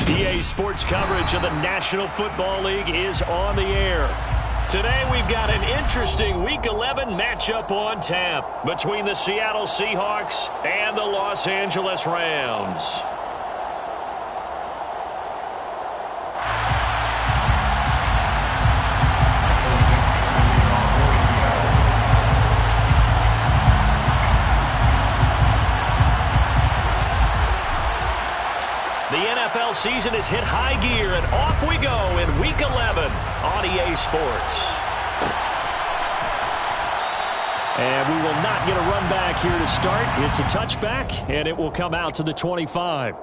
EA Sports coverage of the National Football League is on the air. Today we've got an interesting Week 11 matchup on tap between the Seattle Seahawks and the Los Angeles Rams. The NFL season has hit high gear, and off we go in Week 11 on EA Sports. And we will not get a run back here to start. It's a touchback, and it will come out to the 25.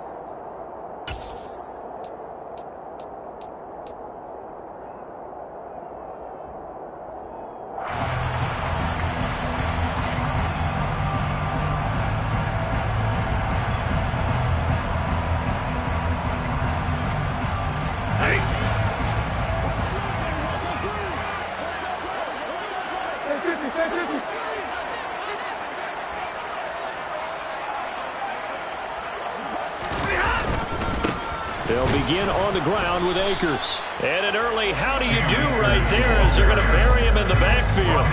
They'll begin on the ground with Akers. And an early how do you do right there as they're going to bury him in the backfield.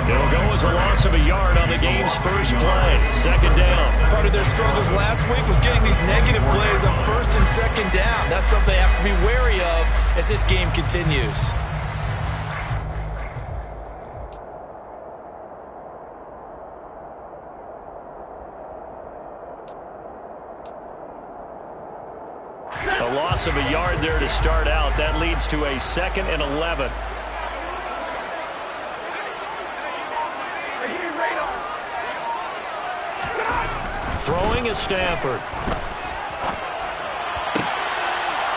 It'll go as a loss of a yard on the game's first play. Second down. Part of their struggles last week was getting these negative plays on first and second down. That's something they have to be wary of as this game continues. A loss of a yard there to start out. That leads to a 2nd and 11. Throwing is Stafford.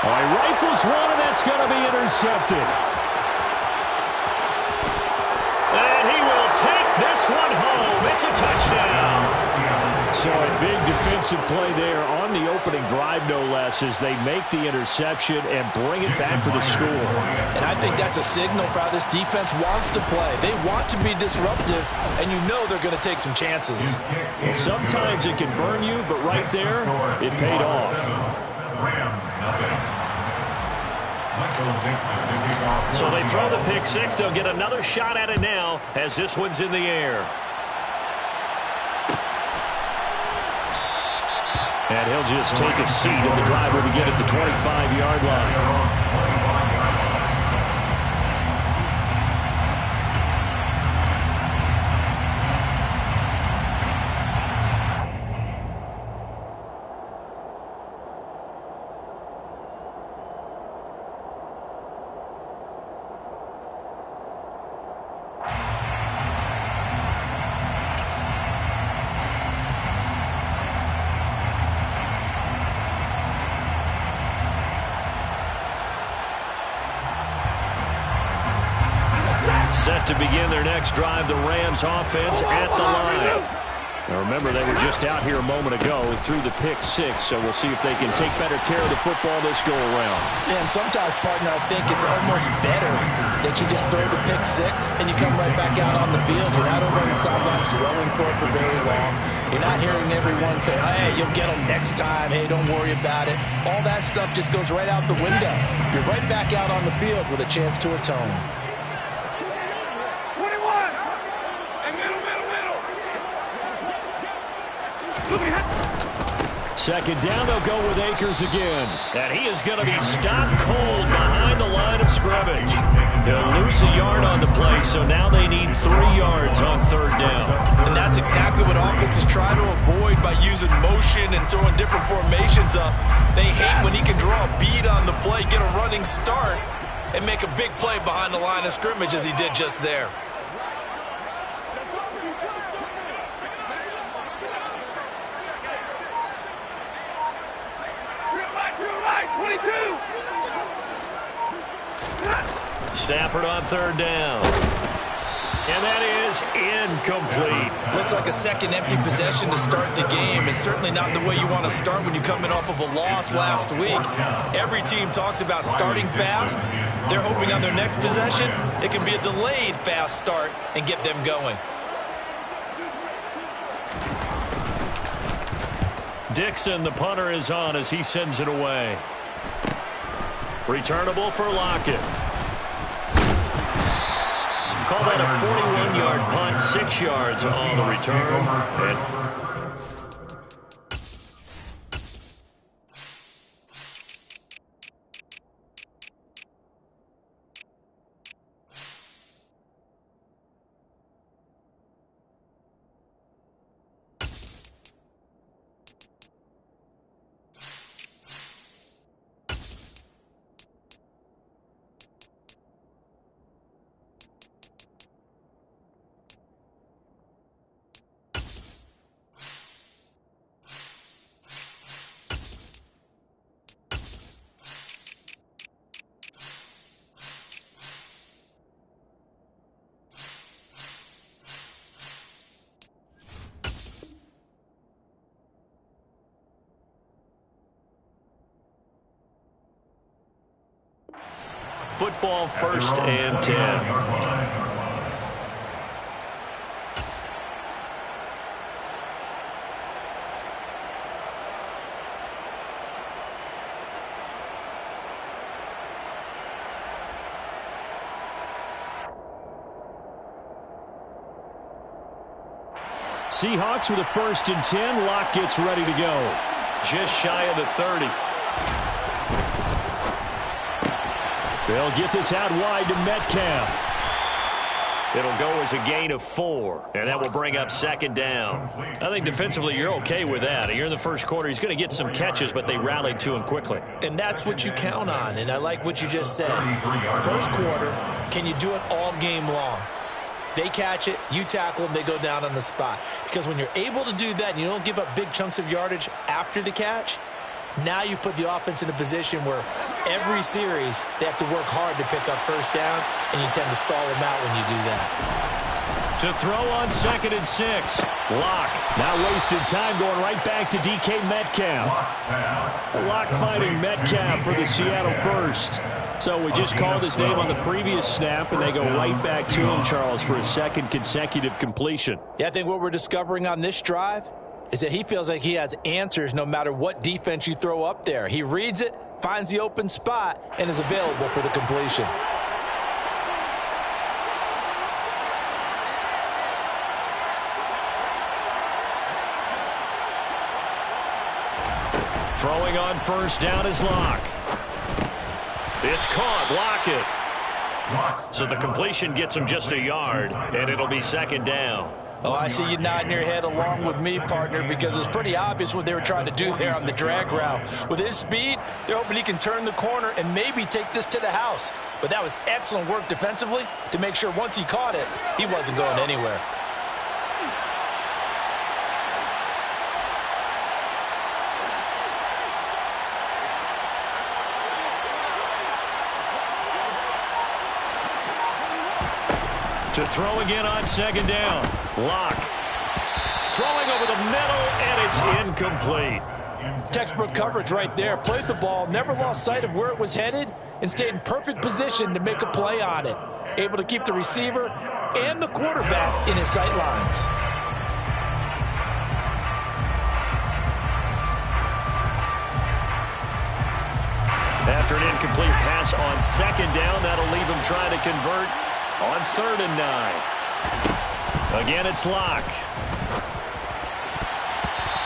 Oh, he rifles one, and that's going to be intercepted. And he will take this one home. It's a touchdown. So a big defensive play there on the opening drive, no less, as they make the interception and bring it back for the score. And I think that's a signal for how this defense wants to play. They want to be disruptive, and you know they're going to take some chances. Sometimes it can burn you, but right there, it paid off. So they throw the pick six. They'll get another shot at it now as this one's in the air. And he'll just take a seat, and the drive will begin at the 25-yard line. Set to begin their next drive, the Rams offense at the line. Now remember, they were just out here a moment ago through the pick six, so we'll see if they can take better care of the football this go-around. Yeah, and sometimes, partner, I think it's almost better that you just throw the pick six and you come right back out on the field. You're not over on the sidelines dwelling for it for very long. You're not hearing everyone say, hey, you'll get them next time. Hey, don't worry about it. All that stuff just goes right out the window. You're right back out on the field with a chance to atone. Second down, they'll go with Akers again. And he is going to be stopped cold behind the line of scrimmage. He'll lose a yard on the play, so now they need 3 yards on third down. And that's exactly what offenses try to avoid by using motion and throwing different formations up. They hate when he can draw a bead on the play, get a running start, and make a big play behind the line of scrimmage as he did just there. Stafford on third down. And that is incomplete. Looks like a second empty possession to start the game, and certainly not the way you want to start when you're coming off of a loss last week. Every team talks about starting fast. They're hoping on their next possession, it can be a delayed fast start and get them going. Dixon, the punter, is on as he sends it away. Returnable for Lockett. Call that a 41-yard punt, 6 yards on the return. And football, 1st and 10. Seahawks with a 1st and 10. Lock gets ready to go. Just shy of the 30. They'll get this out wide to Metcalf. It'll go as a gain of 4, and that will bring up 2nd down. I think defensively you're okay with that. You're in the first quarter. He's going to get some catches, but they rallied to him quickly. And that's what you count on, and I like what you just said. First quarter, can you do it all game long? They catch it, you tackle them, they go down on the spot. Because when you're able to do that and you don't give up big chunks of yardage after the catch, now you put the offense in a position where every series they have to work hard to pick up 1st downs, and you tend to stall them out when you do that. To throw on 2nd and 6. Lock. Now wasted time going right back to DK Metcalf. Lock fighting Metcalf for the Seattle 1st. So we just called his name on the previous snap, and they go right back to him, Charles, for a 2nd consecutive completion. Yeah, I think what we're discovering on this drive is that he feels like he has answers no matter what defense you throw up there. He reads it, finds the open spot, and is available for the completion. Throwing on 1st down is Lock. It's caught. Lockett. So the completion gets him just a yard, and it'll be 2nd down. Oh, I see you nodding your head along with me, partner, because it's pretty obvious what they were trying to do there on the drag route. With his speed, they're hoping he can turn the corner and maybe take this to the house. But that was excellent work defensively to make sure once he caught it, he wasn't going anywhere. To throw again on 2nd down. Lock. Throwing over the middle, and it's incomplete. Textbook coverage right there. Played the ball, never lost sight of where it was headed, and stayed in perfect position to make a play on it. Able to keep the receiver and the quarterback in his sight lines. After an incomplete pass on 2nd down, that'll leave him trying to convert on 3rd and 9. Again, it's Lock.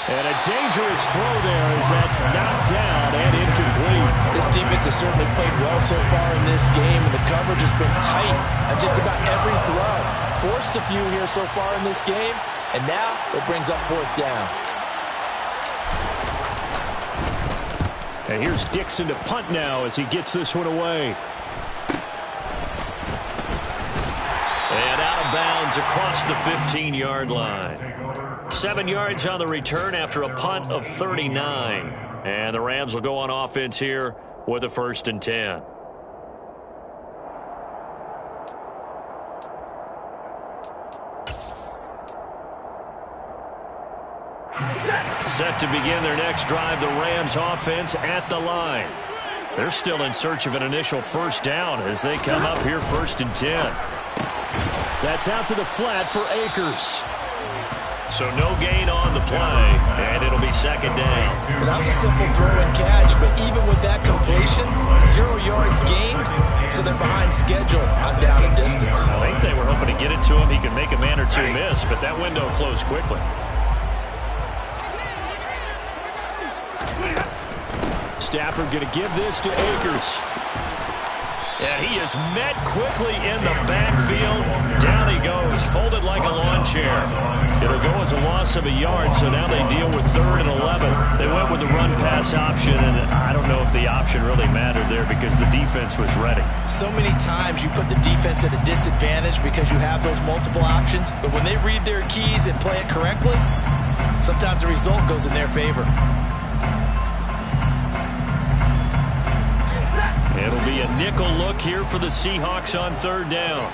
And a dangerous throw there as that's knocked down and incomplete. This defense has certainly played well so far in this game, and the coverage has been tight on just about every throw. Forced a few here so far in this game, and now it brings up 4th down. And here's Dixon to punt now as he gets this one away. And out of bounds across the 15-yard line. 7 yards on the return after a punt of 39. And the Rams will go on offense here with a 1st and 10. Set to begin their next drive, the Rams offense at the line. They're still in search of an initial 1st down as they come up here 1st and 10. That's out to the flat for Akers. So no gain on the play, and it'll be second down. Well, that was a simple throw and catch, but even with that completion, 0 yards gained, so they're behind schedule on down and distance. I think they were hoping to get it to him. He could make a man or two miss, but that window closed quickly. Stafford going to give this to Akers. And he is met quickly in the backfield. Down he goes, folded like a lawn chair. It'll go as a loss of a yard, so now they deal with 3rd and 11. They went with the run-pass option, and I don't know if the option really mattered there because the defense was ready. So many times you put the defense at a disadvantage because you have those multiple options, but when they read their keys and play it correctly, sometimes the result goes in their favor. It'll be a nickel look here for the Seahawks on 3rd down.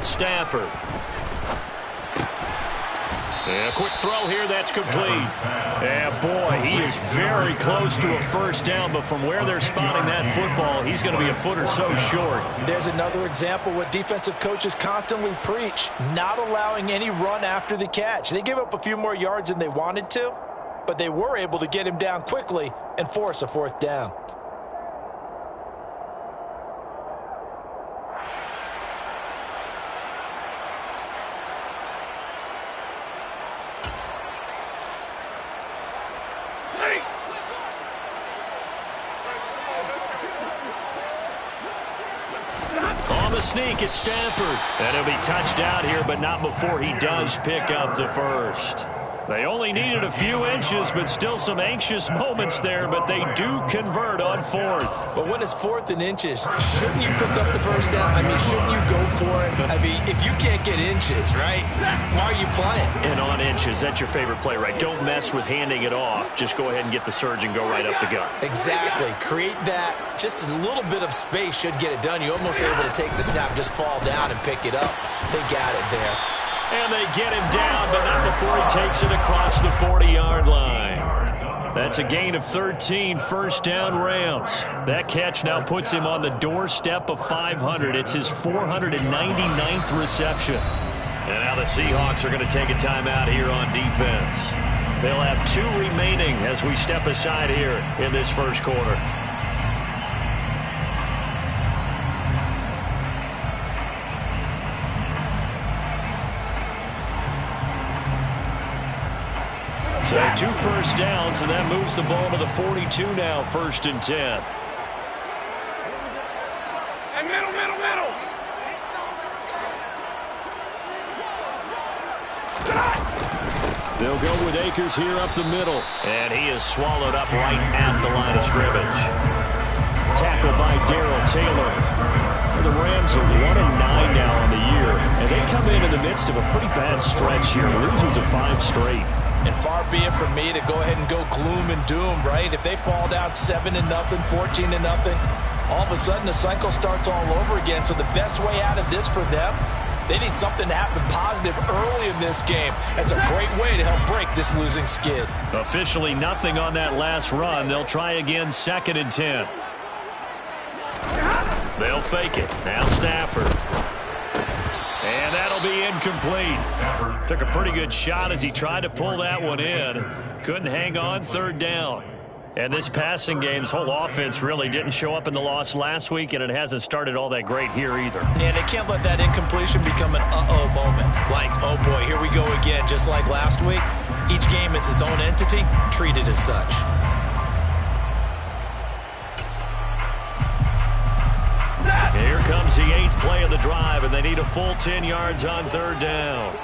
Stafford. And a quick throw here, that's complete. And boy, he is very close to a first down, but from where they're spotting that football, he's going to be a foot or so short. There's another example what defensive coaches constantly preach, not allowing any run after the catch. They gave up a few more yards than they wanted to, but they were able to get him down quickly and force a 4th down. Sneak at Stafford. And he'll be touched out here, but not before he does pick up the first. They only needed a few inches, but still some anxious moments there, but they do convert on 4th. But when it's 4th and inches, shouldn't you pick up the first down? I mean, shouldn't you go for it? I mean, if you can't get inches, right, why are you playing? And on inches, that's your favorite play, right? Don't mess with handing it off. Just go ahead and get the surge and go right up the gut. Exactly. Create that. Just a little bit of space should get it done. You're almost able to take the snap, just fall down and pick it up. They got it there. And they get him down, but not before he takes it across the 40-yard line. That's a gain of 13, first down Rams. That catch now puts him on the doorstep of 500. It's his 499th reception. And now the Seahawks are going to take a timeout here on defense. They'll have 2 remaining as we step aside here in this first quarter. So 2 first downs, and that moves the ball to the 42 now, 1st and 10. And middle. They'll go with Akers here up the middle. And he is swallowed up right at the line of scrimmage. Tackled by Darrell Taylor. The Rams are 1-9 now on the year, and they come in the midst of a pretty bad stretch here, losing to 5 straight. And far be it from me to go ahead and go gloom and doom, right? If they fall down 7-0, 14-0, all of a sudden the cycle starts all over again. So the best way out of this for them, they need something to happen positive early in this game. That's a great way to help break this losing skid. Officially nothing on that last run. They'll try again, 2nd and 10. They'll fake it. Now Stafford. And that'll be incomplete. Took a pretty good shot as he tried to pull that one in. Couldn't hang on, 3rd down. And this passing game's whole offense really didn't show up in the loss last week, and it hasn't started all that great here either. And they can't let that incompletion become an uh-oh moment. Like, oh boy, here we go again, just like last week. Each game is its own entity, treated as such. Here comes the 8th play of the drive, and they need a full 10 yards on 3rd down.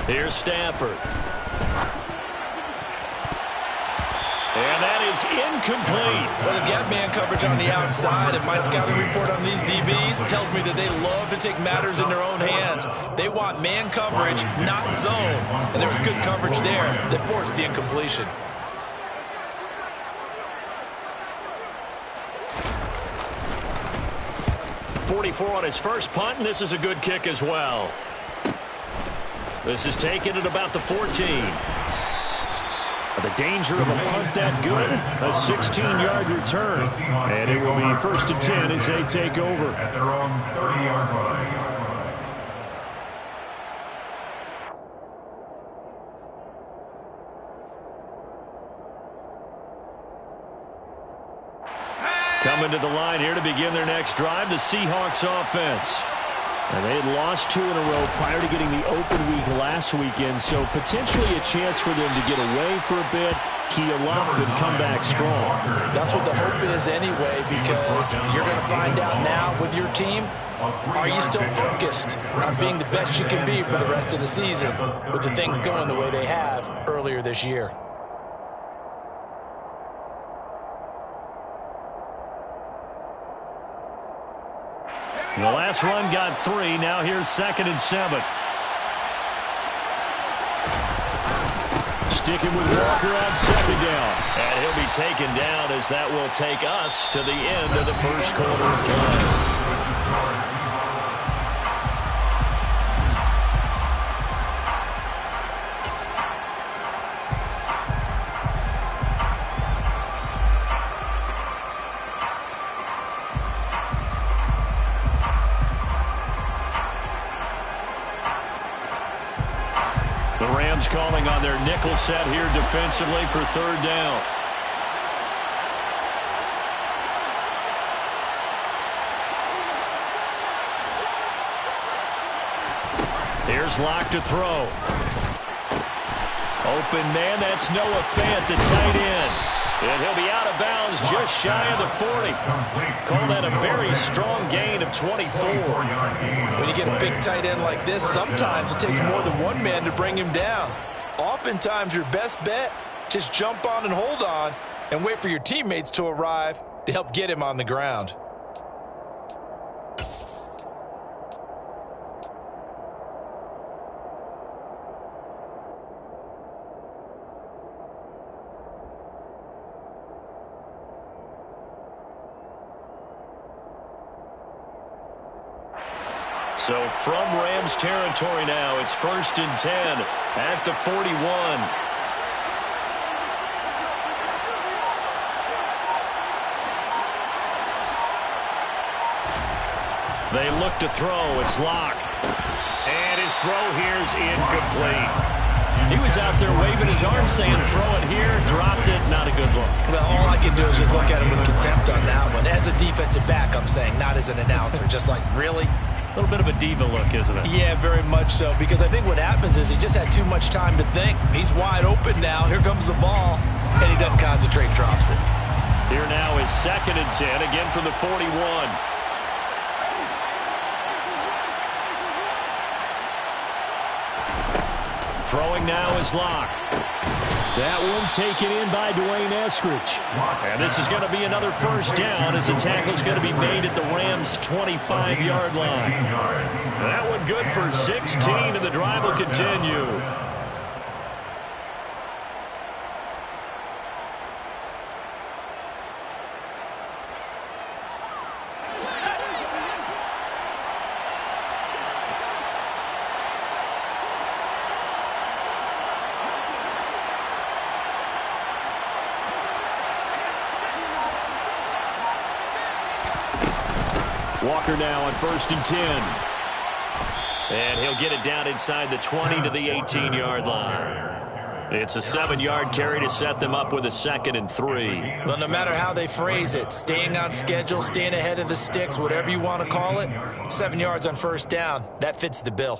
Here's Stafford. And that is incomplete. Well, they've got man coverage on the outside, and my scouting report on these DBs tells me that they love to take matters in their own hands. They want man coverage, not zone. And there was good coverage there that forced the incompletion. 44 on his first punt, and this is a good kick as well. This is taken at about the 14. The danger of a punt that good, a 16-yard return. And it will be 1st and 10 as they take over. At their own 30-yard line. Coming to the line here to begin their next drive, the Seahawks offense. And they had lost 2 in a row prior to getting the open week last weekend, so potentially a chance for them to get away for a bit, key up, and come back strong. That's what the hope is anyway, because you're going to find out now with your team, are you still focused on being the best you can be for the rest of the season with the things going the way they have earlier this year? The last run got 3. Now here's 2nd and 7. Sticking with Walker on 2nd down. And he'll be taken down as that will take us to the end of the first quarter of play. Calling on their nickel set here defensively for 3rd down. Here's Locke to throw. Open man, that's Noah Fant, the tight end. And he'll be out of bounds just shy of the 40. Call that a very strong gain of 24. When you get a big tight end like this, sometimes it takes more than one man to bring him down. Oftentimes, your best bet, just jump on and hold on and wait for your teammates to arrive to help get him on the ground. So from Rams territory now, it's 1st and 10 at the 41. They look to throw. It's Locke. And his throw here is incomplete. He was out there waving his arm saying throw it here, dropped it, not a good look. Well, all I can do is just look at him with contempt on that one. As a defensive back, I'm saying, not as an announcer. Just like, really? A little bit of a diva look, isn't it? Yeah, very much so, because I think what happens is he just had too much time to think. He's wide open now. Here comes the ball, and he doesn't concentrate, drops it. Here now is 2nd and 10, again from the 41. Throwing now is Locke. That one taken in by Dwayne Eskridge. And this is going to be another 1st down as the tackle is going to be made at the Rams' 25-yard line. That one good for 16, and the drive will continue. Walker now on 1st and 10. And he'll get it down inside the 20 to the 18-yard line. It's a 7-yard carry to set them up with a 2nd and 3. Well, no matter how they phrase it, staying on schedule, staying ahead of the sticks, whatever you want to call it, 7 yards on 1st down, that fits the bill.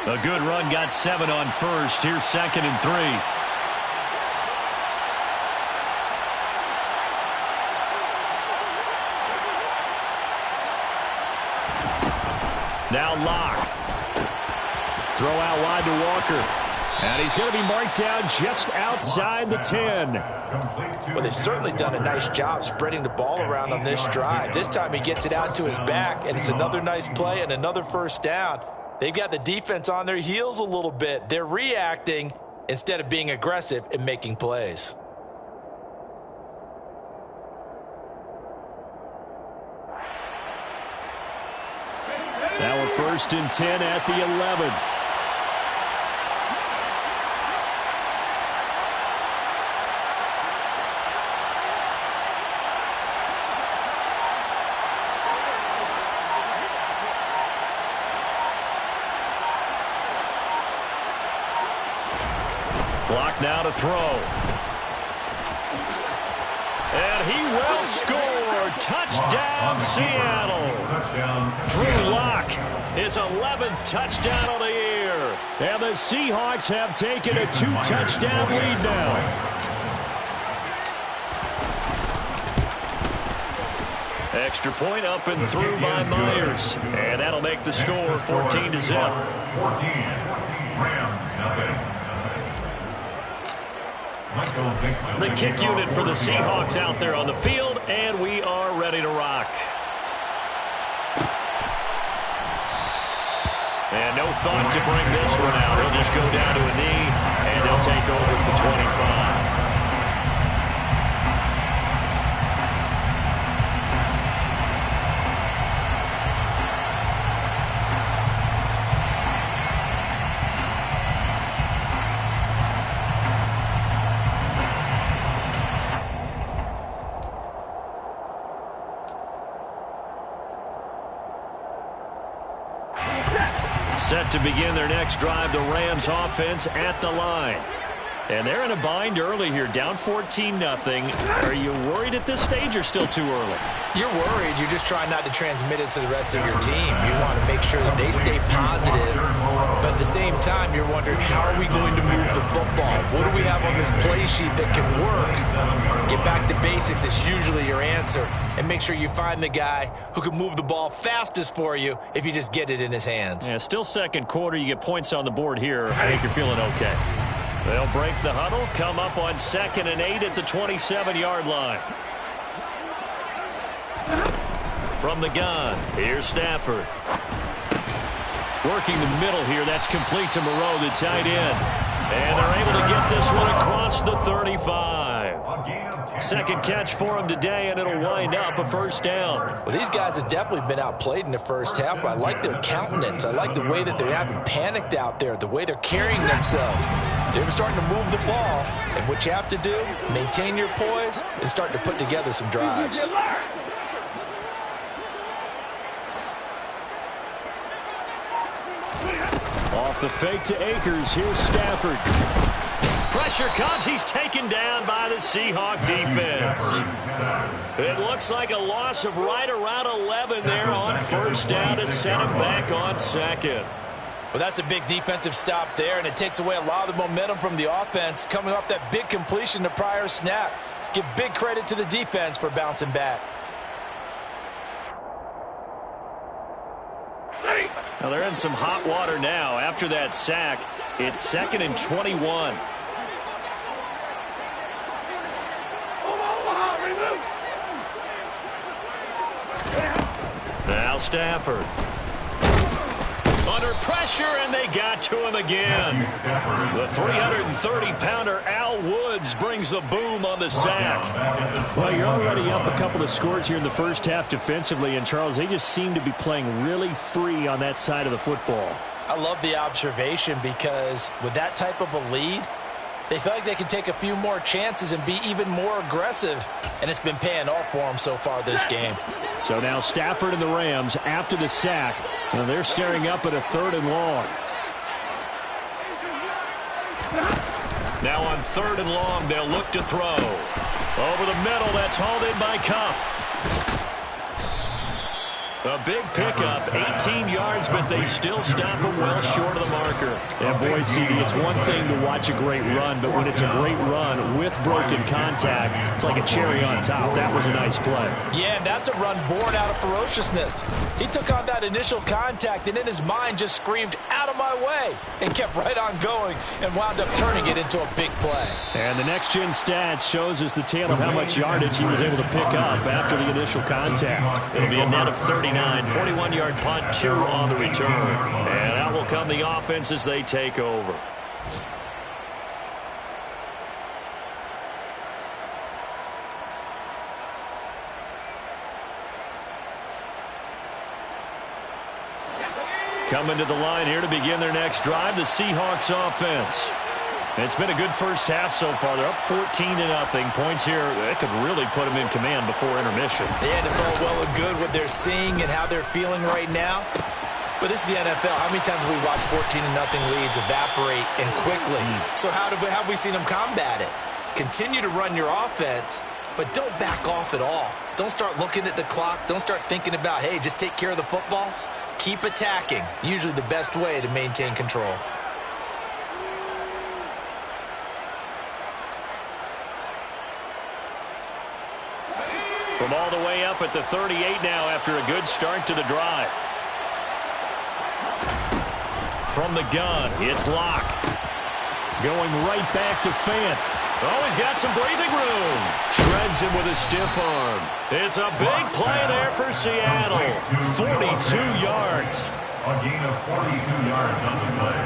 A good run, got 7 on 1st. Here's 2nd and 3. Now Locke. Throw out wide to Walker. And he's going to be marked down just outside the 10. Well, they've certainly done a nice job spreading the ball around on this drive. This time he gets it out to his back, and it's another nice play and another 1st down. They've got the defense on their heels a little bit. They're reacting instead of being aggressive and making plays. First and 10 at the 11. Clock now to throw. And he will score. Touchdown, Seattle. Drew Lock, his 11th touchdown of the year. And the Seahawks have taken a 2-touchdown lead now. Extra point up and through by Myers. And that'll make the score 14-0. 14. Rams, nothing. The kick unit for the Seahawks out there on the field, and we are ready to rock. And no thought to bring this one out. He'll just go down to a knee, and they'll take over at the 25. Set to begin their next drive, the Rams offense at the line. And they're in a bind early here, down 14-0. Are you worried at this stage or still too early? You're worried. You're just trying not to transmit it to the rest of your team. You want to make sure that they stay positive. But at the same time, you're wondering, how are we going to move the football? What do we have on this play sheet that can work? Get back to basics is usually your answer. And make sure you find the guy who can move the ball fastest for you if you just get it in his hands. Yeah, still second quarter. You get points on the board here. I think you're feeling okay. They'll break the huddle, come up on 2nd and 8 at the 27-yard line. From the gun, here's Stafford. Working the middle here, that's complete to Moreau, the tight end. And they're able to get this one across the 35. Second catch for him today, and it'll wind up a first down. Well, these guys have definitely been outplayed in the first half, but I like their countenance. I like the way that they haven't panicked out there, the way they're carrying themselves. They're starting to move the ball, and what you have to do, maintain your poise and start to put together some drives. Off the fake to Akers, here's Stafford. Pressure comes, he's taken down by the Seahawk defense. It looks like a loss of right around 11 there on first down to set him back on second. Well, that's a big defensive stop there, and it takes away a lot of the momentum from the offense coming off that big completion the prior snap. Give big credit to the defense for bouncing back. Now they're in some hot water now. After that sack, it's 2nd and 21. Now Stafford. Under pressure, and they got to him again. The 330-pounder Al Woods brings the boom on the sack. Well, you're already up a couple of scores here in the first half defensively, and Charles, they just seem to be playing really free on that side of the football. I love the observation because with that type of a lead, they feel like they can take a few more chances and be even more aggressive, and it's been paying off for them so far this game. So now Stafford and the Rams, after the sack, they're staring up at a 3rd and long. Now on 3rd and long, they'll look to throw. Over the middle, that's hauled in by Kupp. A big pickup, 18 yards, but they still stop him well short of the marker. And boy, CD, it's one thing to watch a great run, but when it's a great run with broken contact, it's like a cherry on top. That was a nice play. Yeah, that's a run born out of ferociousness. He took on that initial contact and in his mind just screamed, "Out of my way," and kept right on going and wound up turning it into a big play. And the next-gen stats shows us the tale of how much yardage he was able to pick up after the initial contact. It'll be a net of 39, 41-yard punt, 2 on the return. And out will come the offense as they take over. Coming to the line here to begin their next drive, the Seahawks offense. It's been a good first half so far. They're up 14-0. Points here, that could really put them in command before intermission. Yeah, and it's all well and good what they're seeing and how they're feeling right now. But this is the NFL. How many times have we watched 14-0 leads evaporate and quickly? So how have we seen them combat it? Continue to run your offense, but don't back off at all. Don't start looking at the clock. Don't start thinking about, hey, just take care of the football. Keep attacking. Usually the best way to maintain control. From all the way up at the 38 now after a good start to the drive. From the gun, it's Locke. Going right back to Fant. Oh, he's got some breathing room. Shreds him with a stiff arm. It's a big play there for Seattle. 42 yards. A gain of 42 yards on the play.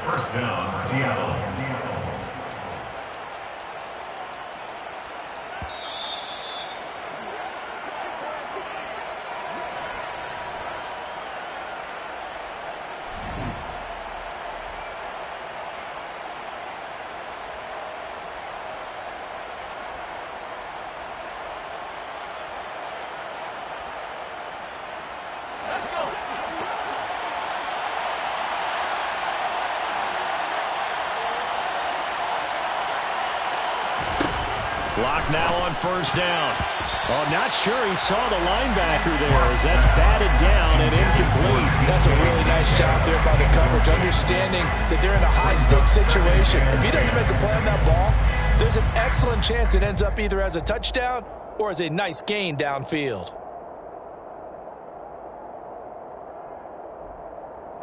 First down, Seattle. Block now on first down. Oh, not sure he saw the linebacker there as that's batted down and incomplete. That's a really nice job there by the coverage, understanding that they're in a high-stakes situation. If he doesn't make a play on that ball, there's an excellent chance it ends up either as a touchdown or as a nice gain downfield.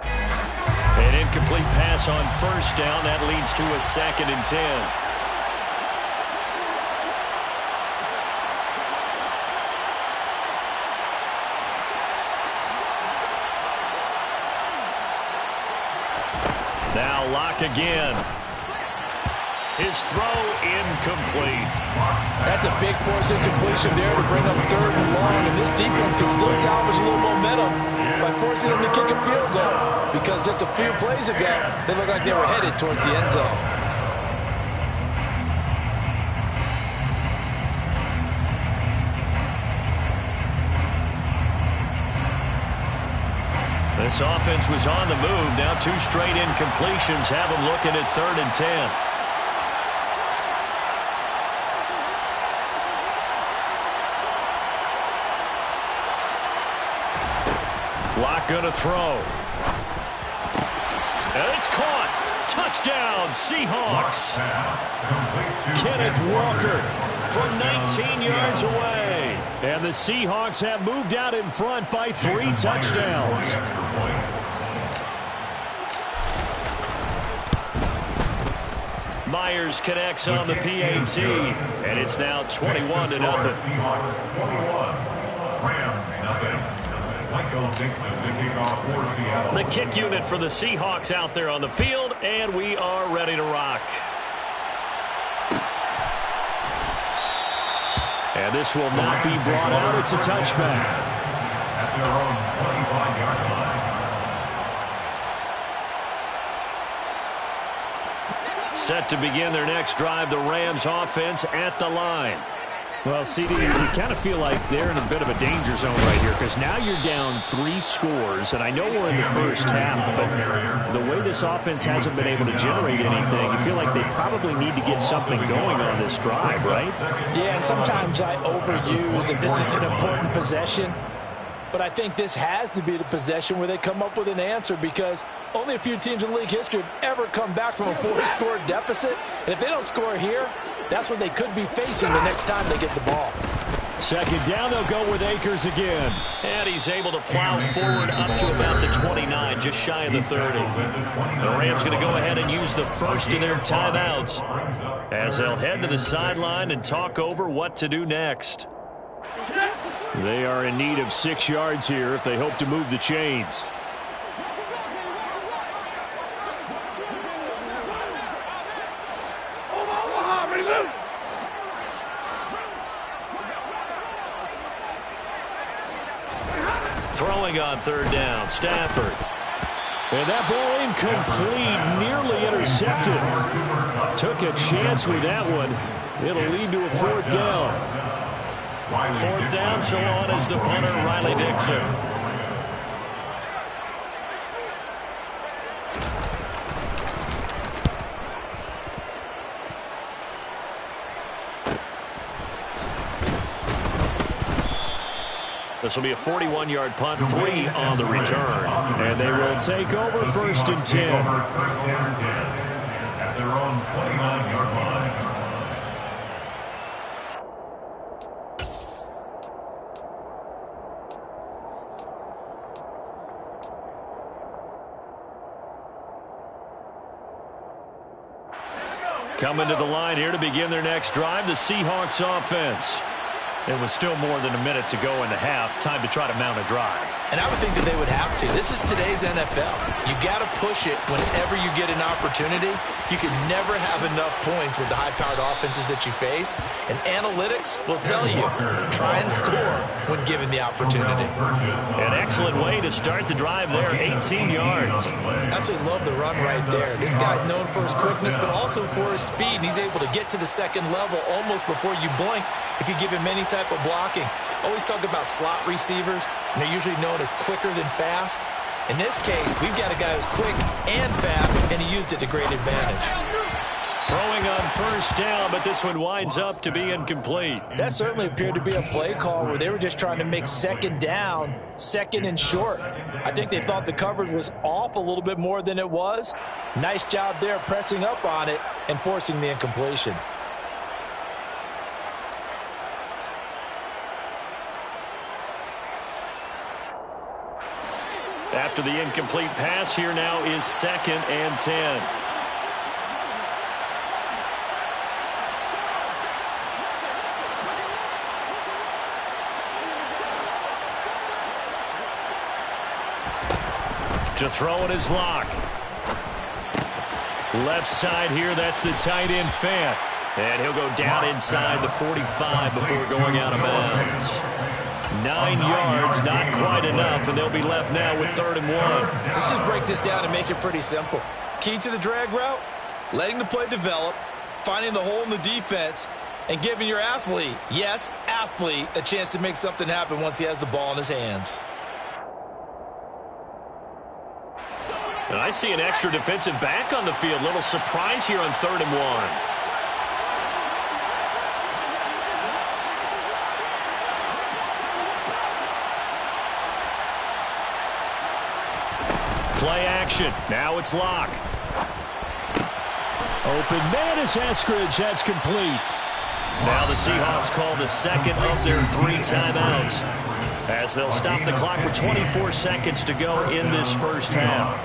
An incomplete pass on first down. That leads to a 2nd and 10. Now Locke again. His throw incomplete. That's a big force incompletion there to bring up 3rd and long, and this defense can still salvage a little momentum by forcing them to kick a field goal, because just a few plays ago, they looked like they were headed towards the end zone. This offense was on the move. Now 2 straight incompletions have them looking at 3rd and 10. Locke gonna throw. And it's caught. Touchdown, Seahawks. Kenneth Walker from 19 yards away. And the Seahawks have moved out in front by 3 touchdowns. Myers connects on the PAT, and it's now 21-0. Seahawks 21, Rams nothing. Michael Dixon, the kickoff for Seattle. The kick unit for the Seahawks out there on the field, and we are ready to rock. And this will not be brought out. It's a touchback. At their own 25-yard line. Set to begin their next drive, the Rams offense at the line. Well, CD, you kind of feel like they're in a bit of a danger zone right here, because now you're down 3 scores, and I know we're in the first half, but the way this offense hasn't been able to generate anything, you feel like they probably need to get something going on this drive, right? Yeah, and sometimes I overuse if this is an important possession, but I think this has to be the possession where they come up with an answer, because only a few teams in league history have ever come back from a 4-score deficit, and if they don't score here, that's what they could be facing the next time they get the ball. 2nd down, they'll go with Akers again. And he's able to plow forward up to about the 29, just shy of the 30. The Rams going to go ahead and use the first of their timeouts as they'll head to the sideline and talk over what to do next. They are in need of 6 yards here if they hope to move the chains. Throwing on 3rd down, Stafford. And that ball incomplete, nearly intercepted. Took a chance with that one. It'll lead to a fourth down. Fourth down, so on is the punter, Riley Dixon. This will be a 41-yard punt, 3 on the return. And they will take over first and 10. At their own 29-yard line. Coming to the line here to begin their next drive, the Seahawks offense. It was still more than a minute to go in the half. Time to try to mount a drive. And I would think that they would have to. This is today's NFL. You got to push it whenever you get an opportunity. You can never have enough points with the high-powered offenses that you face. And analytics will tell you, try and score when given the opportunity. An excellent way to start the drive there, 18 yards. Absolutely love the run right there. This guy's known for his quickness, but also for his speed. And he's able to get to the second level almost before you blink if you give him any type of blocking. Always talk about slot receivers, and they're usually known as quicker than fast. In this case, we've got a guy who's quick and fast, and he used it to great advantage. Throwing on first down, but this one winds up to be incomplete. That certainly appeared to be a play call where they were just trying to make second down, second and short. I think they thought the coverage was off a little bit more than it was. Nice job there pressing up on it and forcing the incompletion. After the incomplete pass, here now is 2nd and 10. To throw it is Locke. Left side here, that's the tight end Fant. And he'll go down inside the 45 before going out of bounds. 9 yards, not quite enough, and they'll be left now with 3rd and 1. Let's just break this down and make it pretty simple. Key to the drag route, letting the play develop, finding the hole in the defense, and giving your athlete, yes, athlete, a chance to make something happen once he has the ball in his hands. And I see an extra defensive back on the field. Little surprise here on 3rd and 1. Play action. Now it's Locke. Open man is Eskridge. That's complete. Now the Seahawks call the second of their 3 timeouts, as they'll stop the clock with 24 seconds to go in this first half.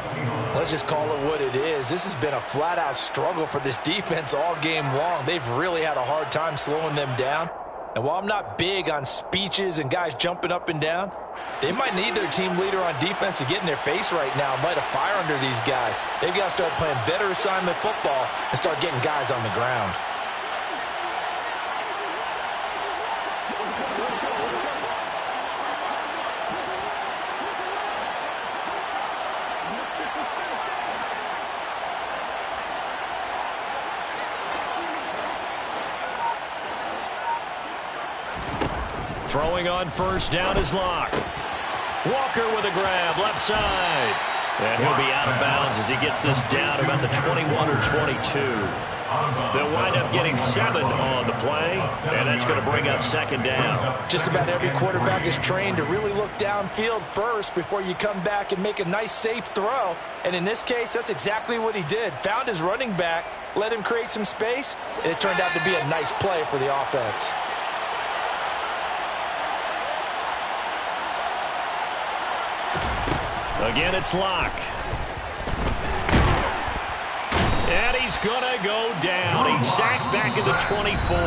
Let's just call it what it is. This has been a flat-out struggle for this defense all game long. They've really had a hard time slowing them down. And while I'm not big on speeches and guys jumping up and down, they might need their team leader on defense to get in their face right now and light a fire under these guys. They've got to start playing better assignment football and start getting guys on the ground. Throwing on first down is Locke. Walker with a grab, left side. And he'll be out of bounds as he gets this down about the 21 or 22. They'll wind up getting 7 on the play, and that's going to bring up 2nd down. Just about every quarterback is trained to really look downfield first before you come back and make a nice, safe throw. And in this case, that's exactly what he did. Found his running back, let him create some space, and it turned out to be a nice play for the offense. Again, it's Locke. And he's going to go down. He's sacked back at the 24.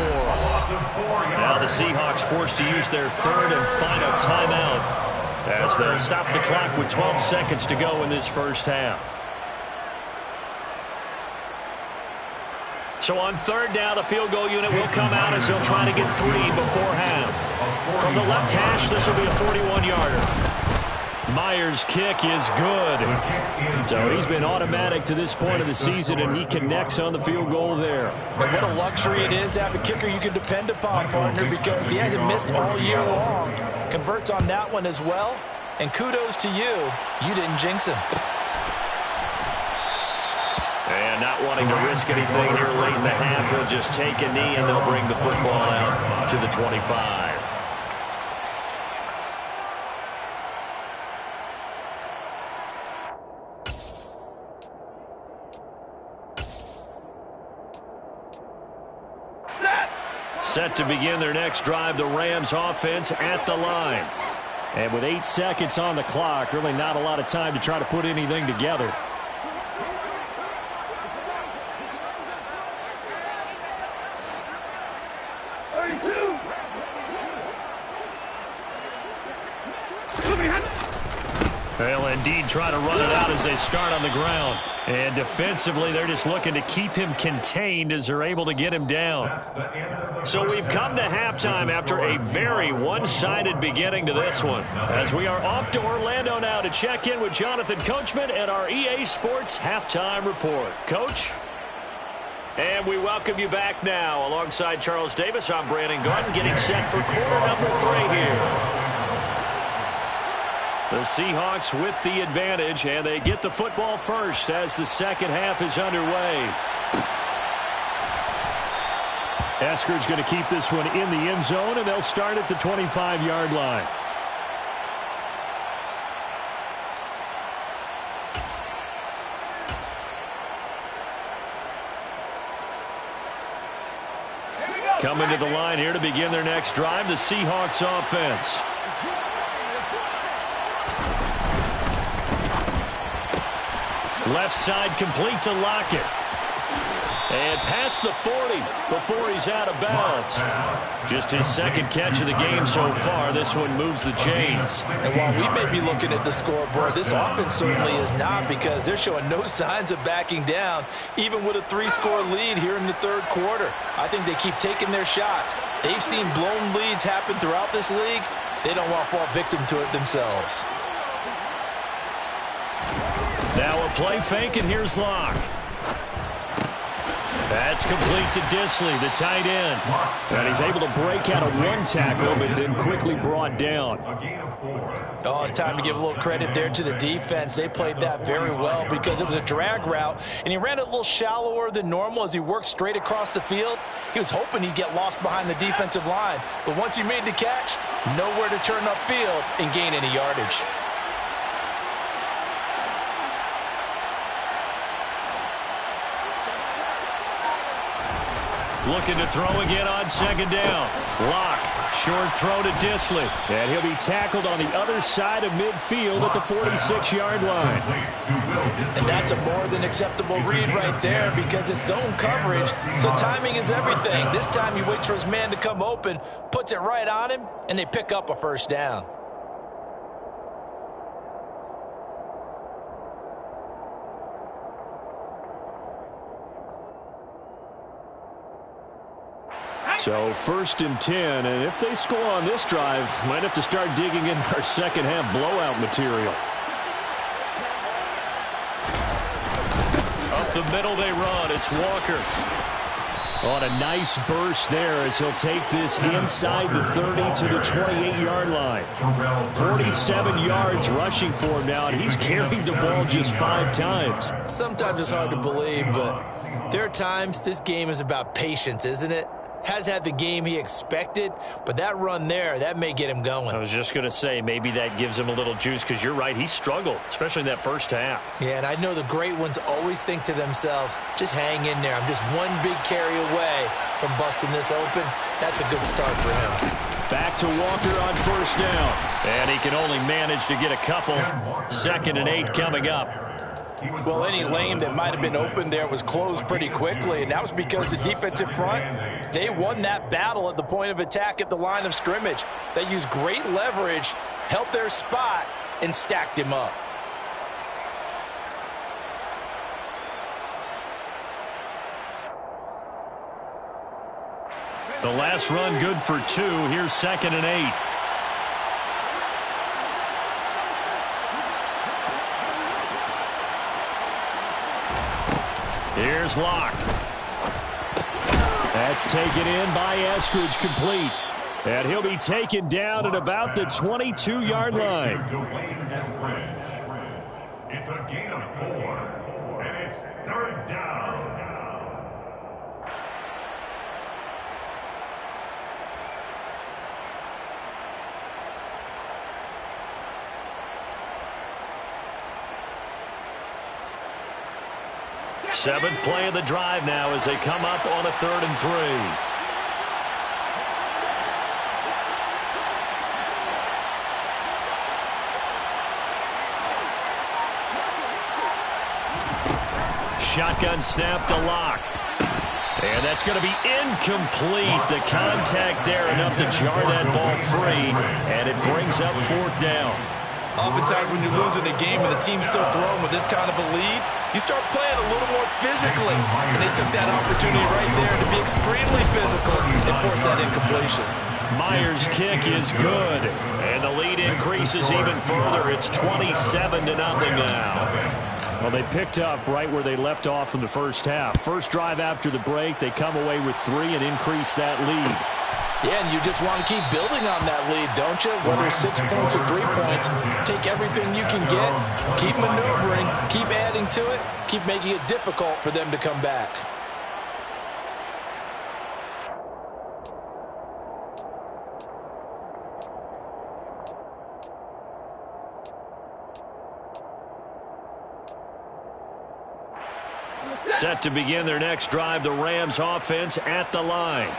Now the Seahawks forced to use their 3rd and final timeout as they'll stop the clock with 12 seconds to go in this first half. So on 3rd down, the field goal unit will come out as they'll try to get 3 before half. From the left hash, this will be a 41-yarder. Myers' kick is good. So he's been automatic to this point of the season, and he connects on the field goal there. And what a luxury it is to have a kicker you can depend upon, partner, because he hasn't missed all year long. Converts on that one as well. And kudos to you. You didn't jinx him. And not wanting to risk anything here late in the half, he'll just take a knee, and they'll bring the football out to the 25. Set to begin their next drive, the Rams offense at the line. And with 8 seconds on the clock, really not a lot of time to try to put anything together. They'll indeed try to run it out as they start on the ground. And defensively, they're just looking to keep him contained as they're able to get him down. So we've come to halftime after a very one-sided beginning to this one, as we are off to Orlando now to check in with Jonathan Coachman and our EA Sports Halftime Report. Coach? And we welcome you back now. Alongside Charles Davis, I'm Brandon Gordon, getting set for quarter number 3 here. The Seahawks with the advantage, and they get the football first as the second half is underway. Eskridge's going to keep this one in the end zone, and they'll start at the 25-yard line. Coming to the line here to begin their next drive, the Seahawks offense. Left side complete to Lockett. And past the 40 before he's out of bounds. Just his second catch of the game so far. This one moves the chains. And while we may be looking at the scoreboard, this offense certainly is not, because they're showing no signs of backing down, even with a 3-score lead here in the third quarter. I think they keep taking their shots. They've seen blown leads happen throughout this league. They don't want to fall victim to it themselves. Now a play fake, and here's Locke. That's complete to Disley, the tight end. And he's able to break out of one tackle, but then quickly brought down. Oh, it's time to give a little credit there to the defense. They played that very well because it was a drag route, and he ran it a little shallower than normal as he worked straight across the field. He was hoping he'd get lost behind the defensive line, but once he made the catch, nowhere to turn upfield and gain any yardage. Looking to throw again on second down. Locke, short throw to Disley. And he'll be tackled on the other side of midfield at the 46-yard line. And that's a more than acceptable read right there, because it's zone coverage, so timing is everything. This time he waits for his man to come open, puts it right on him, and they pick up a first down. So 1st and 10, and if they score on this drive, might have to start digging in our second half blowout material. Up the middle they run. It's Walker. On a nice burst there as he'll take this inside the 30 to the 28-yard line. 47 yards rushing for him now, and he's carried the ball just 5 times. Sometimes it's hard to believe, but there are times this game is about patience, isn't it? Has had the game he expected, but that run there, that may get him going. I was just going to say, maybe that gives him a little juice, because you're right, he struggled, especially in that first half. Yeah, and I know the great ones always think to themselves, just hang in there. I'm just one big carry away from busting this open. That's a good start for him. Back to Walker on first down. And he can only manage to get a couple. 2nd and 8 coming up. Well, any lane that might have been open there was closed pretty quickly, and that was because the defensive front, they won that battle at the point of attack at the line of scrimmage. They used great leverage, held their spot, and stacked him up. The last run good for 2. Here's 2nd and 8. Here's Locke. That's taken in by Eskridge, complete. And he'll be taken down at about the 22-yard line. It's a gain of 4, and it's 3rd down. Seventh play of the drive now as they come up on a 3rd and 3. Shotgun snap to Locke. And that's going to be incomplete. The contact there enough to jar that ball free. And it brings up 4th down. Oftentimes when you're losing a game and the team's still throwing with this kind of a lead, you start playing a little more physically. And they took that opportunity right there to be extremely physical and force that incompletion. Myers' kick is good. And the lead increases even further. It's 27-0 now. Well, they picked up right where they left off in the first half. First drive after the break, they come away with 3 and increase that lead. Yeah, and you just want to keep building on that lead, don't you? Whether it's 6 points or 3 points, take everything you can get, keep maneuvering, keep adding to it, keep making it difficult for them to come back. Set to begin their next drive, the Rams offense at the line.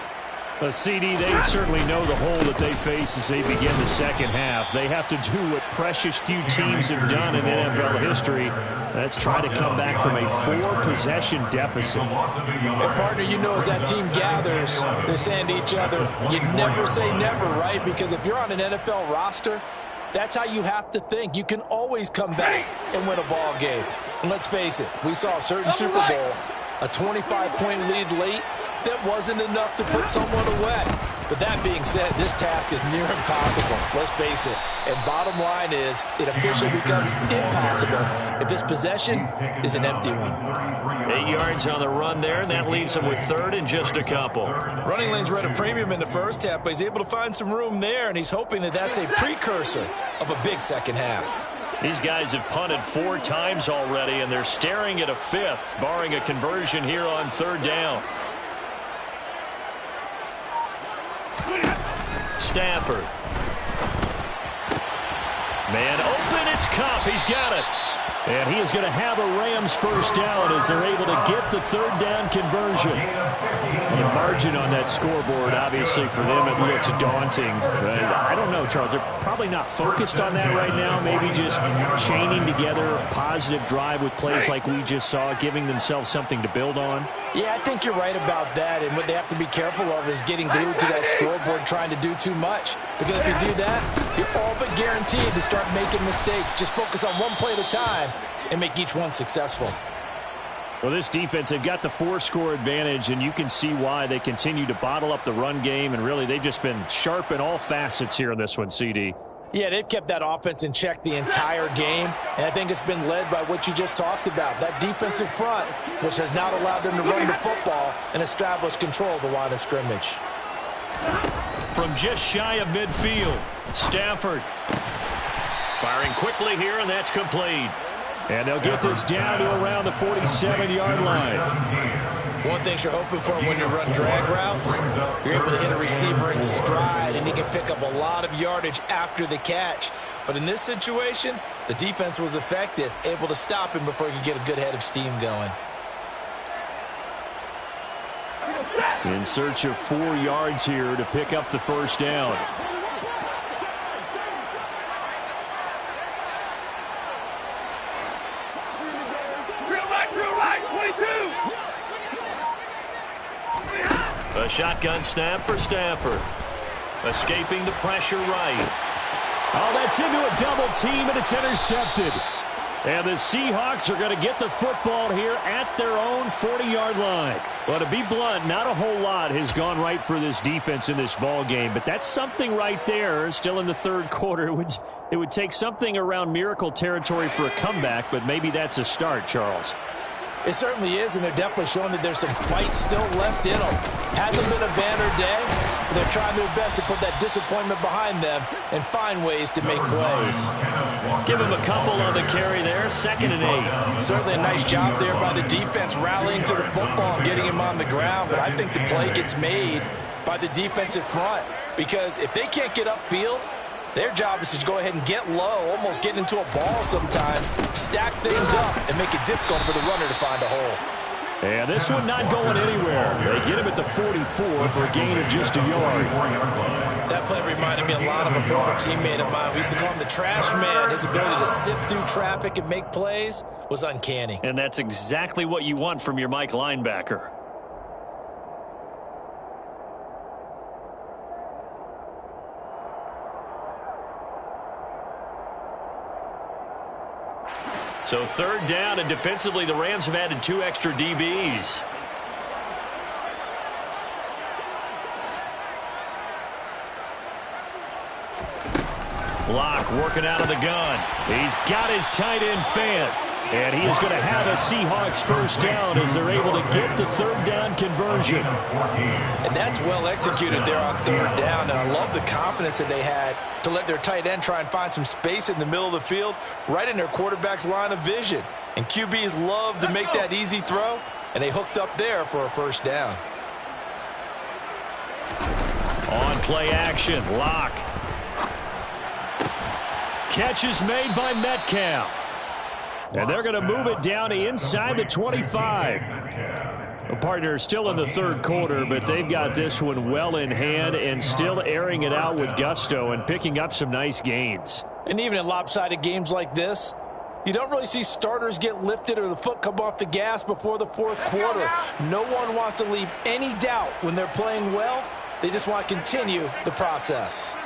CD, they certainly know the hole that they face as they begin the second half. They have to do what precious few teams have done in NFL history. That's try to come back from a 4-possession deficit. And partner, you know as that team gathers, they're saying to each other, you never say never, right? Because if you're on an NFL roster, that's how you have to think. You can always come back and win a ball game. And let's face it, we saw a certain Super Bowl, a 25-point lead late, that wasn't enough to put someone away. But that being said, this task is near impossible. Let's face it. And bottom line is, it officially becomes impossible if this possession is an empty one. 8 yards on the run there, and that leaves him with 3rd and just a couple. Running lanes were at a premium in the first half, but he's able to find some room there, and he's hoping that that's a precursor of a big second half. These guys have punted 4 times already, and they're staring at a 5th, barring a conversion here on 3rd down. Stafford. Man open, it's Kupp. He's got it. And he is going to have a Rams first down as they're able to get the 3rd down conversion. The margin on that scoreboard, obviously, for them, it looks daunting. I don't know, Charles. They're probably not focused on that right now. Maybe just chaining together a positive drive with plays like we just saw, giving themselves something to build on. Yeah, I think you're right about that. And what they have to be careful of is getting glued to that scoreboard trying to do too much. Because if you do that, you're all but guaranteed to start making mistakes. Just focus on one play at a time and make each one successful. Well, this defense, they've got the 4-score advantage, and you can see why they continue to bottle up the run game. And really, they've just been sharp in all facets here in this one, CD. Yeah, they've kept that offense in check the entire game, and I think it's been led by what you just talked about, that defensive front, which has not allowed them to run the football and establish control of the line of scrimmage. From just shy of midfield, Stafford firing quickly here, and that's complete. And they'll get this down to around the 47-yard line. One thing you're hoping for when you run drag routes, you're able to hit a receiver in stride, and he can pick up a lot of yardage after the catch. But in this situation, the defense was effective, able to stop him before he could get a good head of steam going. In search of 4 yards here to pick up the first down. A shotgun snap for Stafford. Escaping the pressure right. Oh, that's into a double team, and it's intercepted. And the Seahawks are going to get the football here at their own 40-yard line. Well, to be blunt, not a whole lot has gone right for this defense in this ball game, but that's something right there. Still in the 3rd quarter, it would take something around miracle territory for a comeback, but maybe that's a start, Charles. It certainly is, and they're definitely showing that there's some fight still left in them. Hasn't been a banner day, but they're trying their best to put that disappointment behind them and find ways to make plays. Give him a couple on the carry there, 2nd and 8. Certainly a nice job there by the defense rallying to the football and getting him on the ground, but I think the play gets made by the defensive front because if they can't get upfield, their job is to go ahead and get low, almost get into a ball sometimes, stack things up, and make it difficult for the runner to find a hole. And this one not going anywhere. They get him at the 44 for a gain of just a yard. That play reminded me a lot of a former teammate of mine. We used to call him the trash man. His ability to sift through traffic and make plays was uncanny. And that's exactly what you want from your Mike linebacker. So 3rd down, and defensively, the Rams have added 2 extra DBs. Locke working out of the gun. He's got his tight end Fant. And he is going to have a Seahawks first down as they're able to get the 3rd down conversion. And that's well executed there on 3rd down. And I love the confidence that they had to let their tight end try and find some space in the middle of the field, right in their quarterback's line of vision. And QBs love to make that easy throw, and they hooked up there for a first down. On play action, Locke. Catch is made by Metcalf. And they're going to move it down to inside the 25. The partner still in the 3rd quarter, but they've got this one well in hand and still airing it out with gusto and picking up some nice gains. And even in lopsided games like this, you don't really see starters get lifted or the foot come off the gas before the 4th quarter. No one wants to leave any doubt when they're playing well. They just want to continue the process.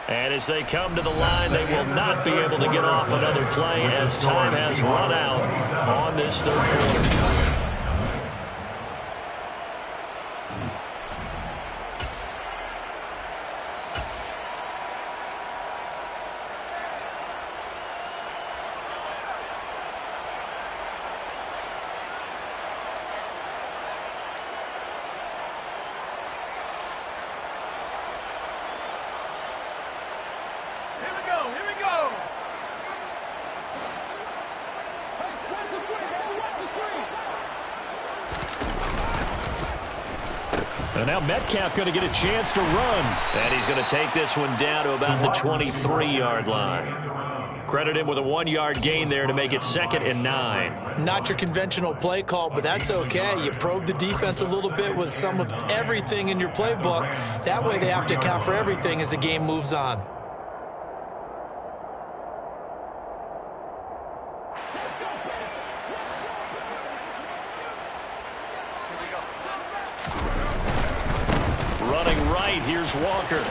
And as they come to the line, they will not be able to get off another play as time has run out on this 3rd quarter. And now Metcalf going to get a chance to run. And he's going to take this one down to about the 23-yard line. Credit him with a 1-yard gain there to make it 2nd and 9. Not your conventional play call, but that's okay. You probe the defense a little bit with some of everything in your playbook. That way they have to account for everything as the game moves on. Running right, here's Walker.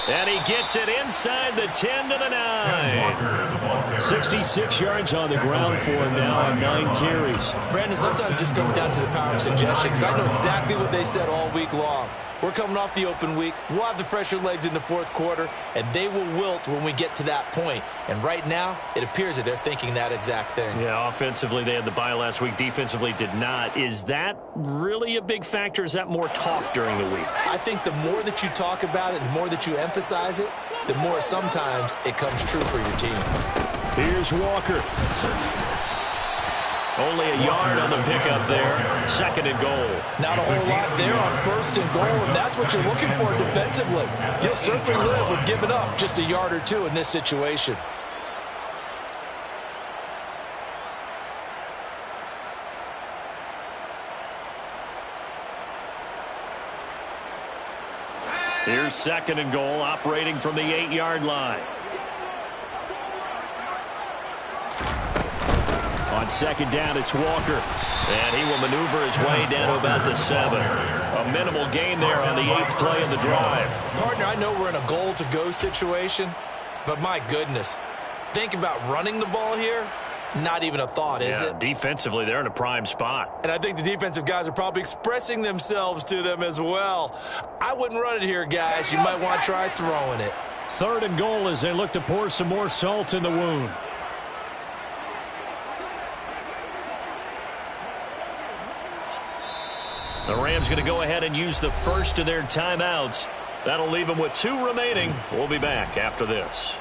And he gets it inside the 10 to the 9. 66 yards on the ground for him now on 9 carries. Brandon, sometimes it just comes down to the power of suggestion, because I know exactly what they said all week long. We're coming off the open week. We'll have the fresher legs in the 4th quarter, and they will wilt when we get to that point. And right now, it appears that they're thinking that exact thing. Yeah, offensively, they had the bye last week. Defensively, did not. Is that really a big factor? Is that more talk during the week? I think the more that you talk about it, the more that you emphasize it, the more sometimes it comes true for your team. Here's Walker. Only a yard on the pickup there. 2nd and goal. Not a whole lot there on 1st and goal, and that's what you're looking for defensively. You'll certainly live with giving up just a yard or two in this situation. Here's 2nd and goal, operating from the 8-yard line. On 2nd down, it's Walker. And he will maneuver his way down to about the 7. A minimal gain there on the 8th play of the drive. Partner, I know we're in a goal-to-go situation, but my goodness, think about running the ball here. Not even a thought, is it? Defensively, they're in a prime spot. And I think the defensive guys are probably expressing themselves to them as well. I wouldn't run it here, guys. You might want to try throwing it. 3rd and goal as they look to pour some more salt in the wound. The Rams going to go ahead and use the first of their timeouts. That'll leave them with 2 remaining. We'll be back after this.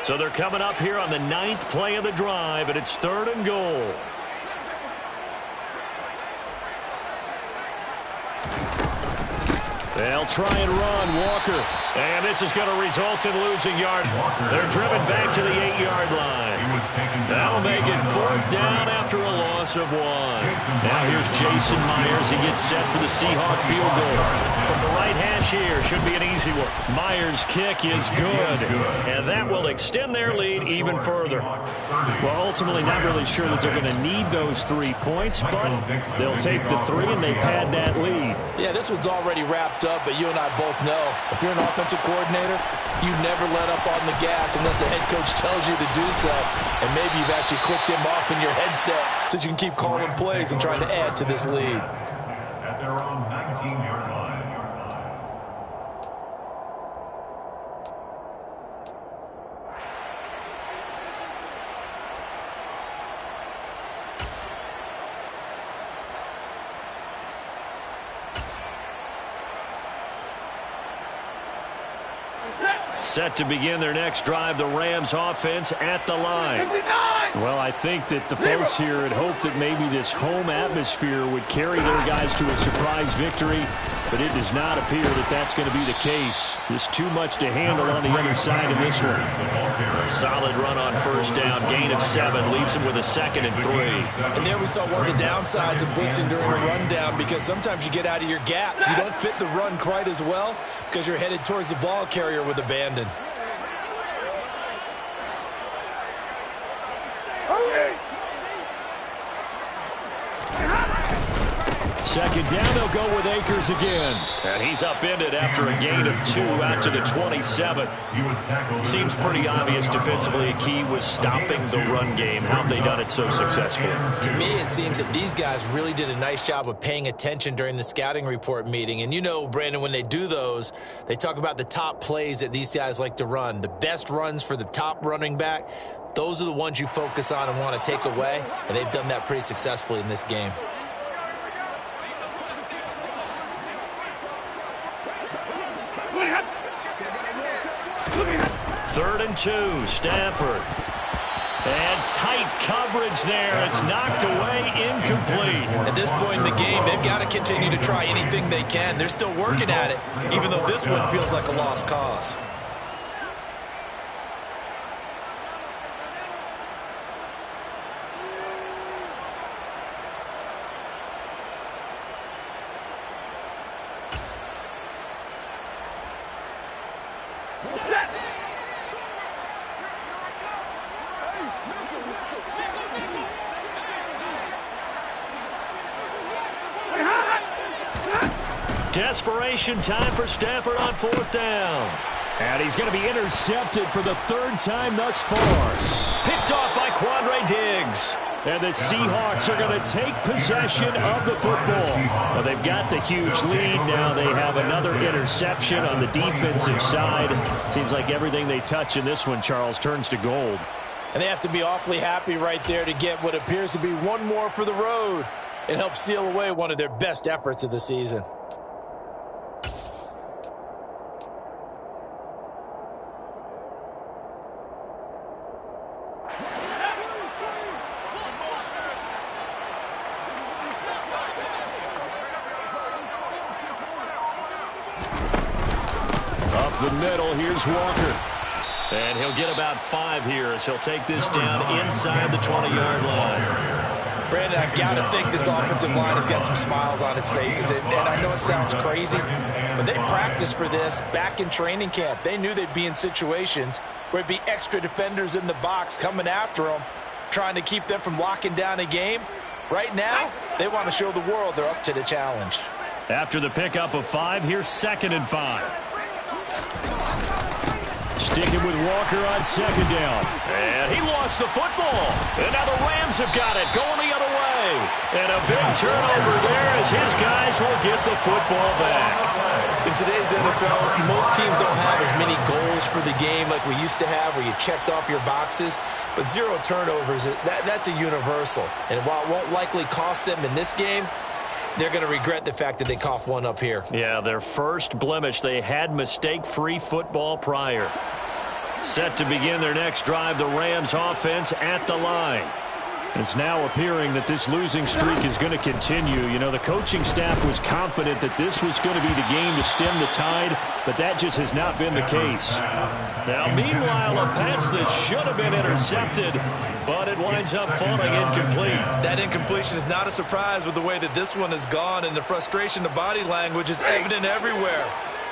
So they're coming up here on the 9th play of the drive, and it's 3rd and goal. They'll try and run, Walker. And this is going to result in losing yard. They're driven back to the 8-yard line. That'll make it 4th down after a loss of 1. Now here's Jason Myers. He gets set for the Seahawk field goal. From the right hash here, should be an easy one. Myers' kick is good. And that will extend their lead even further. Well, ultimately, not really sure that they're going to need those 3 points, but they'll take the 3 and they pad that lead. Yeah, this one's already wrapped up, but you and I both know if you're an offensive coordinator, you never let up on the gas unless the head coach tells you to do so. And maybe you've actually clicked him off in your headset so you can keep calling plays and trying to add to this lead. At their own 19-yard line. Set to begin their next drive, the Rams offense at the line. Well, I think that the folks here had hoped that maybe this home atmosphere would carry their guys to a surprise victory, but it does not appear that that's going to be the case. There's too much to handle on the other side of this one. Solid run on 1st down, gain of 7, leaves them with a 2nd and 3. And there we saw one of the downsides of blitzing during a rundown, because sometimes you get out of your gaps. You don't fit the run quite as well because you're headed towards the ball carrier with abandon. Second down, they'll go with Akers again. And he's upended after a gain of 2 out to the 27. Seems pretty obvious defensively a key was stopping the run game. How have they done it so successfully? To me, it seems that these guys really did a nice job of paying attention during the scouting report meeting. And you know, Brandon, when they do those, they talk about the top plays that these guys like to run. The best runs for the top running back, those are the ones you focus on and want to take away. And they've done that pretty successfully in this game. 3rd and 2, Stafford. And tight coverage there. It's knocked away, incomplete. At this point in the game, they've got to continue to try anything they can. They're still working at it, even though this one feels like a lost cause. Desperation time for Stafford on 4th down. And he's going to be intercepted for the 3rd time thus far. Picked off by Quandre Diggs. And the Seahawks are going to take possession of the football. Well, they've got the huge lead. Now they have another interception on the defensive side. Seems like everything they touch in this one, Charles, turns to gold. And they have to be awfully happy right there to get what appears to be one more for the road. It helps seal away one of their best efforts of the season. The middle, here's Walker. And he'll get about 5 here as he'll take this down inside the 20-yard line. Brandon, I've got to think this offensive line has got some smiles on its faces. And I know it sounds crazy, but they practiced for this back in training camp. They knew they'd be in situations where it'd be extra defenders in the box coming after them, trying to keep them from locking down a game. Right now, they want to show the world they're up to the challenge. After the pickup of 5, here's 2nd and 5. Sticking with Walker on second down. And he lost the football. And now the Rams have got it, going the other way. And a big turnover there as his guys will get the football back. In today's NFL, most teams don't have as many goals for the game like we used to have where you checked off your boxes. But 0 turnovers, that's a universal. And while it won't likely cost them in this game, they're going to regret the fact that they coughed one up here. Yeah, their first blemish. They had mistake-free football prior. Set to begin their next drive, the Rams offense at the line. It's now appearing that this losing streak is going to continue. You know, the coaching staff was confident that this was going to be the game to stem the tide, but that just has not been the case. Now, meanwhile, a pass that should have been intercepted, but it winds up falling incomplete. That incompletion is not a surprise with the way that this one has gone, and the frustration, the body language is evident everywhere.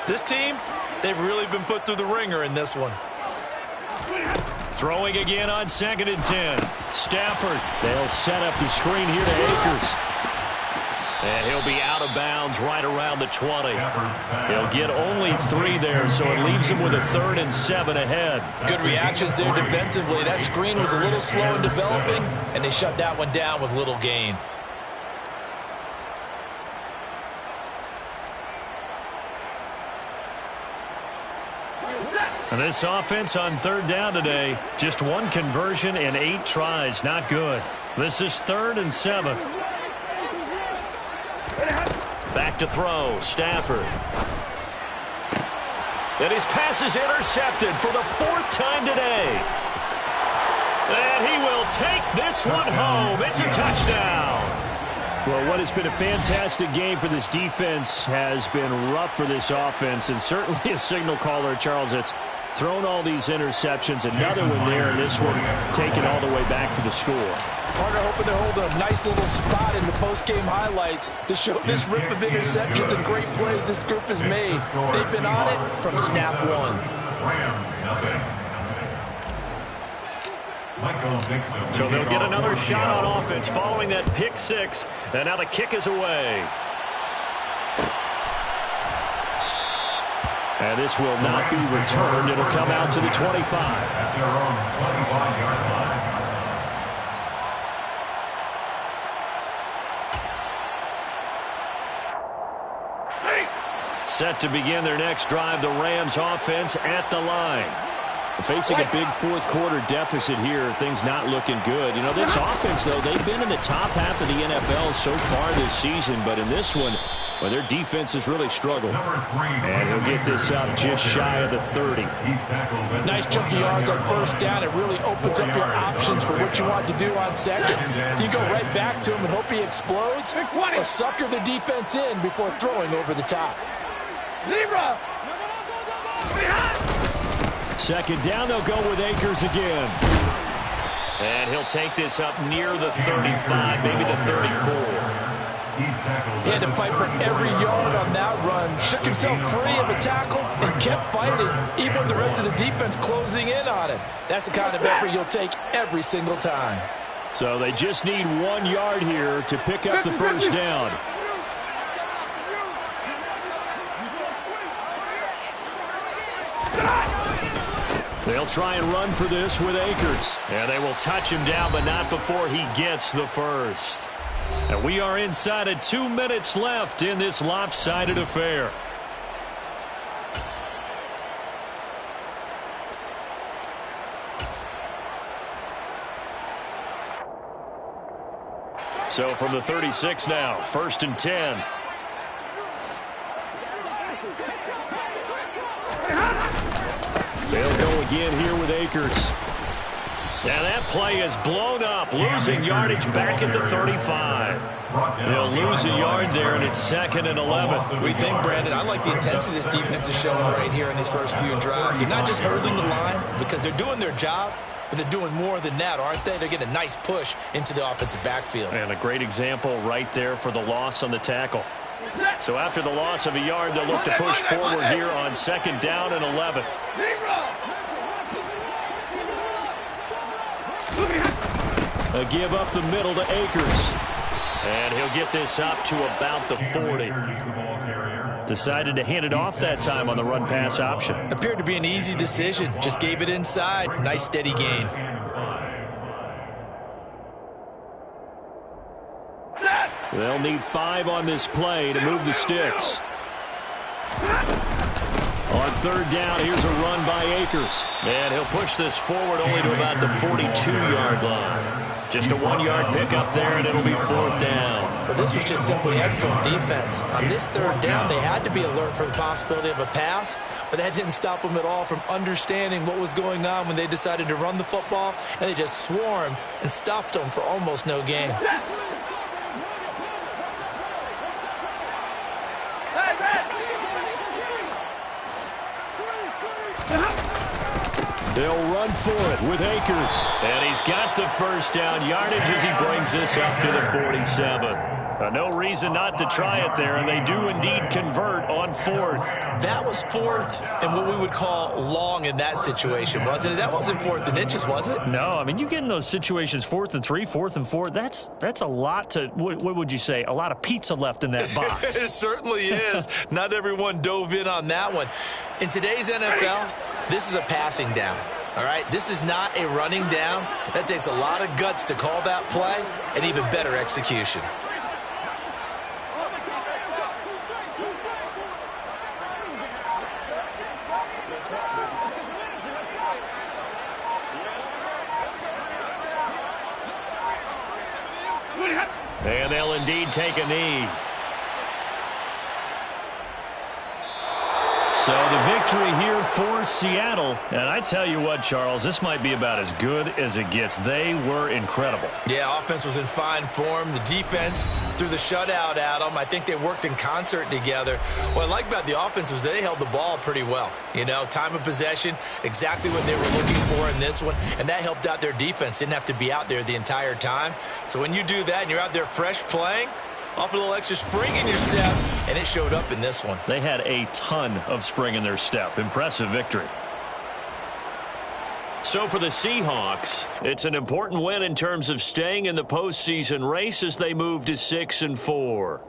This team, they've really been put through the ringer in this one. Throwing again on 2nd and 10. Stafford. They'll set up the screen here to Akers. And he'll be out of bounds right around the 20. He'll get only 3 there, so it leaves him with a 3rd and 7 ahead. Good reactions there defensively. That screen was a little slow in developing, and they shut that one down with little gain. And this offense on 3rd down today, just 1 conversion in 8 tries. Not good. This is 3rd and 7. Back to throw. Stafford. And his pass is intercepted for the 4th time today. And he will take this one home. It's a touchdown. Well, what has been a fantastic game for this defense has been rough for this offense, and certainly a signal caller, Charles, that's thrown all these interceptions. Another one there, and this one taken all the way back for the score. Partner hoping to hold a nice little spot in the post-game highlights to show this rip of interceptions and great plays this group has made. They've been on it from snap 1. Rams, nothing. So they'll get another shot on offense following that pick 6. And now the kick is away. And this will not be returned. It'll come out to the 25. At their own 25-yard line. Set to begin their next drive, the Rams offense at the line. Facing a big 4th quarter deficit here, things not looking good. You know, this offense, though, they've been in the top half of the NFL so far this season, but in this one, well, their defense has really struggled. And he'll get this up just shy of the 30. Nice chunk of yards on 1st down. It really opens up your options for what you want to do on 2nd. You go right back to him and hope he explodes, or sucker the defense in before throwing over the top. Libra! 2nd down, they'll go with Akers again. And he'll take this up near the 35, maybe the 34. He had to fight for every yard on that run. Shook himself free of a tackle and kept fighting, even with the rest of the defense closing in on him. That's the kind of effort you'll take every single time. So they just need 1 yard here to pick up the 1st down. They'll try and run for this with Akers. And they will touch him down, but not before he gets the 1st. And we are inside of 2 minutes left in this lopsided affair. So from the 36 now, 1st and 10. They'll go again here with Akers. And that play is blown up, losing yardage back at the 35. They'll lose a yard there, and it's 2nd and 11. We think, Brandon, I like the intensity this defense is showing right here in these first few drives. They're not just holding the line because they're doing their job, but they're doing more than that, aren't they? They're getting a nice push into the offensive backfield. And a great example right there for the loss on the tackle. So after the loss of a yard, they'll look to push forward here on 2nd down and 11. A give up the middle to Akers. And he'll get this up to about the 40. Decided to hand it off that time on the run-pass option. Appeared to be an easy decision. Just gave it inside. Nice steady gain. They'll need 5 on this play to move the sticks. On third down, here's a run by Akers. And he'll push this forward only to about the 42-yard line. Just a 1-yard pickup there, and it'll be 4th down. But this was just simply excellent defense. On this third down, they had to be alert for the possibility of a pass, but that didn't stop them at all from understanding what was going on when they decided to run the football, and they just swarmed and stuffed them for almost no gain. They'll run for it with Akers. And he's got the first down yardage as he brings this up to the 47. No reason not to try it there, and they do indeed convert on 4th. That was 4th and what we would call long in that situation, wasn't it? That wasn't 4th and inches, was it? No, I mean, you get in those situations 4th and 3, 4th and 4. That's a lot to, what would you say, a lot of pizza left in that box. It certainly is. Not everyone dove in on that one. In today's NFL, this is a passing down. All right, this is not a running down. That takes a lot of guts to call that play and even better execution. And they'll indeed take a knee. So the victory here for Seattle. And I tell you what, Charles, this might be about as good as it gets. They were incredible. Yeah, offense was in fine form. The defense threw the shutout at them. I think they worked in concert together. What I like about the offense was they held the ball pretty well. You know, time of possession, exactly what they were looking for in this one. And that helped out their defense. Didn't have to be out there the entire time. So when you do that and you're out there fresh playing, off a little extra spring in your step, and it showed up in this one. They had a ton of spring in their step. Impressive victory. So for the Seahawks, it's an important win in terms of staying in the postseason race as they move to 6-4.